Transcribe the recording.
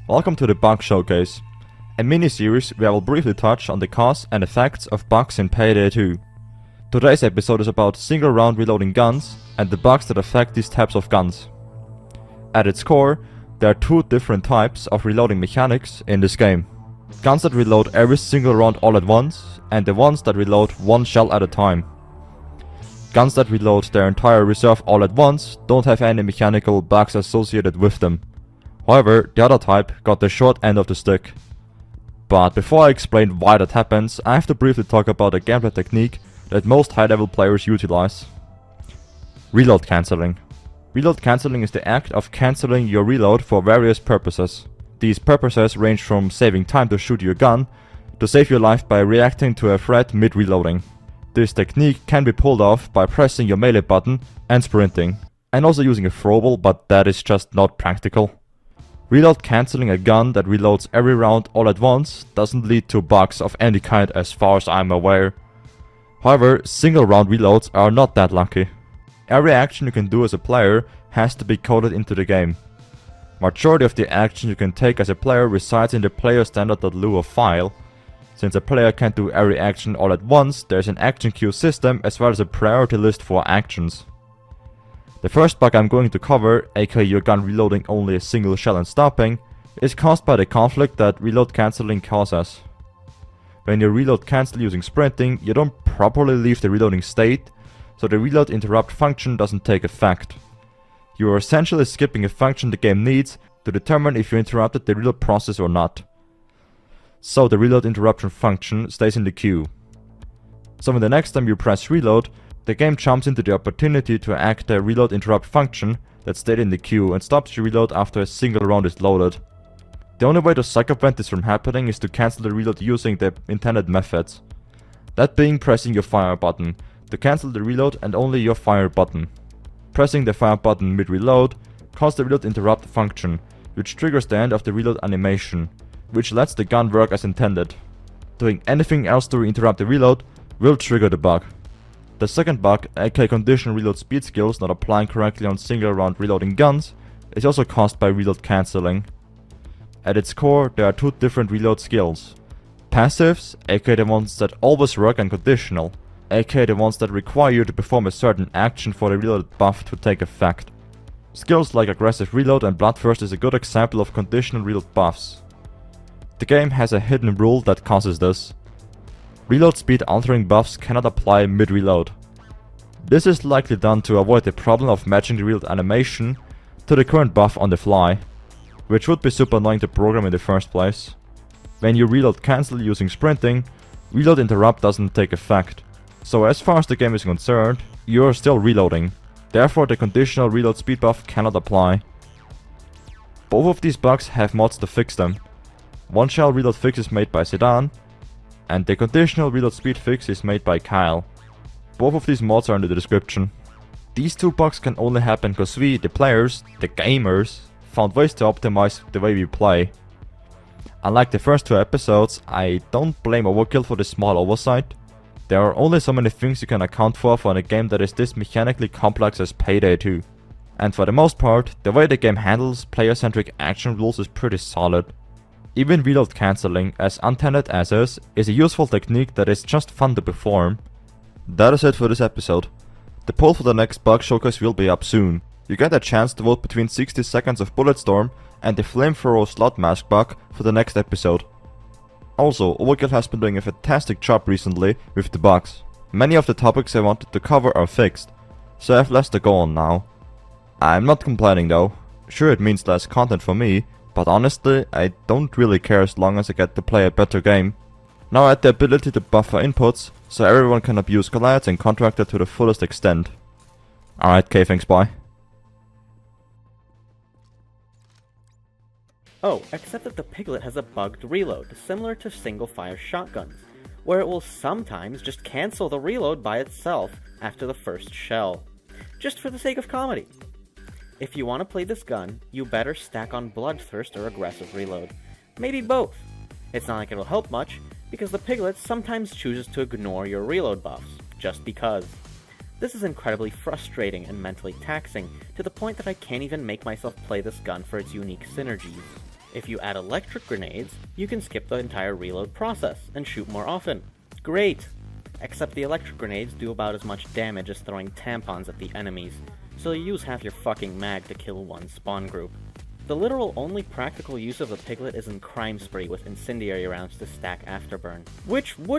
Welcome to the Bug Showcase, a mini-series where I will briefly touch on the cause and effects of bugs in Payday 2. Today's episode is about single round reloading guns and the bugs that affect these types of guns. At its core, there are two different types of reloading mechanics in this game. Guns that reload every single round all at once, and the ones that reload one shell at a time. Guns that reload their entire reserve all at once don't have any mechanical bugs associated with them. However, the other type got the short end of the stick. But before I explain why that happens, I have to briefly talk about a gameplay technique that most high-level players utilize. Reload cancelling. Reload cancelling is the act of cancelling your reload for various purposes. These purposes range from saving time to shoot your gun, to save your life by reacting to a threat mid-reloading. This technique can be pulled off by pressing your melee button and sprinting, and also using a throwable, but that is just not practical. Reload cancelling a gun that reloads every round all at once doesn't lead to bugs of any kind as far as I'm aware. However, single round reloads are not that lucky. Every action you can do as a player has to be coded into the game. Majority of the action you can take as a player resides in the player standard.lua file. Since a player can't do every action all at once, there's an action queue system as well as a priority list for actions. The first bug I'm going to cover, aka your gun reloading only a single shell and stopping, is caused by the conflict that reload cancelling causes. When you reload cancel using sprinting, you don't properly leave the reloading state, so the reload interrupt function doesn't take effect. You are essentially skipping a function the game needs to determine if you interrupted the reload process or not. So the reload interruption function stays in the queue. So when the next time you press reload, the game jumps into the opportunity to act the reload interrupt function that stayed in the queue and stops your reload after a single round is loaded. The only way to circumvent this from happening is to cancel the reload using the intended methods. That being pressing your fire button to cancel the reload and only your fire button. Pressing the fire button mid-reload calls the reload interrupt function, which triggers the end of the reload animation, which lets the gun work as intended. Doing anything else to interrupt the reload will trigger the bug. The second bug, aka conditional reload speed skills not applying correctly on single round reloading guns, is also caused by reload cancelling. At its core, there are two different reload skills. Passives, aka the ones that always work, and conditional, aka the ones that require you to perform a certain action for the reloaded buff to take effect. Skills like aggressive reload and bloodthirst is a good example of conditional reload buffs. The game has a hidden rule that causes this. Reload speed altering buffs cannot apply mid-reload. This is likely done to avoid the problem of matching the reload animation to the current buff on the fly, which would be super annoying to program in the first place. When you reload cancel using sprinting, reload interrupt doesn't take effect. So as far as the game is concerned, you are still reloading. Therefore the conditional reload speed buff cannot apply. Both of these bugs have mods to fix them. One shell reload fix is made by Sedan, and the conditional reload speed fix is made by Kyle. Both of these mods are in the description. These two bugs can only happen because we, the players, the gamers, found ways to optimize the way we play. Unlike the first two episodes, I don't blame Overkill for this small oversight. There are only so many things you can account for in a game that is this mechanically complex as Payday 2. And for the most part, the way the game handles player-centric action rules is pretty solid. Even reload cancelling, as unintended as is a useful technique that is just fun to perform. That is it for this episode. The poll for the next bug showcase will be up soon. You get a chance to vote between 60 seconds of Bulletstorm and the Flamethrower Slot Mask bug for the next episode. Also, Overkill has been doing a fantastic job recently with the bugs. Many of the topics I wanted to cover are fixed, so I have less to go on now. I'm not complaining though. Sure, it means less content for me, but honestly, I don't really care as long as I get to play a better game. Now I add the ability to buffer inputs, so everyone can abuse Goliaths and Contractor to the fullest extent. Alright, okay, thanks, bye. Oh, except that the Piglet has a bugged reload, similar to single-fire shotguns, where it will sometimes just cancel the reload by itself after the first shell, just for the sake of comedy. If you want to play this gun, you better stack on Bloodthirst or Aggressive Reload. Maybe both. It's not like it'll help much, because the Piglet sometimes chooses to ignore your reload buffs, just because. This is incredibly frustrating and mentally taxing, to the point that I can't even make myself play this gun for its unique synergies. If you add electric grenades, you can skip the entire reload process and shoot more often. Great! Except the electric grenades do about as much damage as throwing tampons at the enemies, so you use half your fucking mag to kill one spawn group. The literal only practical use of the Piglet is in Crime Spree with incendiary rounds to stack afterburn, which would